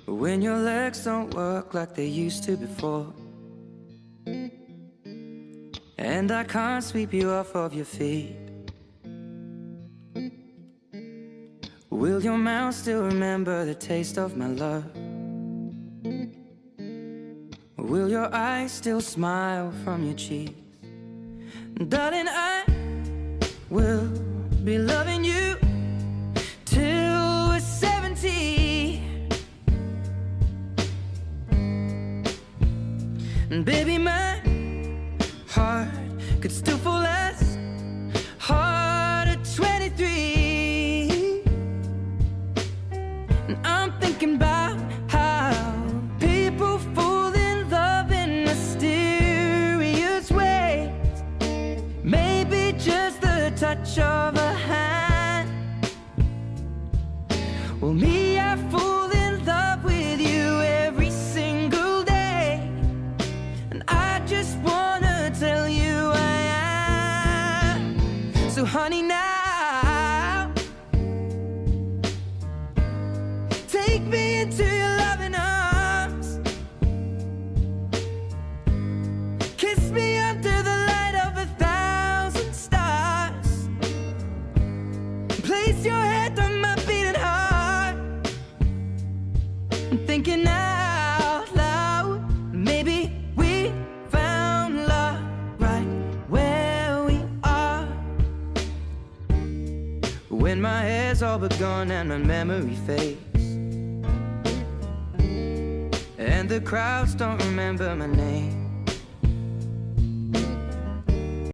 when your legs don't work like they used to before, and I can't sweep you off of your feet. Will your mouth still remember the taste of my love? Will your eyes still smile from your cheeks? Darling, I will be loving you till we're 70. And baby, my heart could still fall as hard at 23. And I'm thinking about how people fall in love in mysterious ways. Maybe just the touch of a hand. Well, me, I fall in love with you every single day, and I just wanna tell you I am. So honey, now take me into your loving arms. Kiss me under the light of 1,000 stars. Place your head on my beating heart. I'm thinking out loud, maybe we found love right where we are. When my hair's all but gone and my memory fades, and the crowds don't remember my name,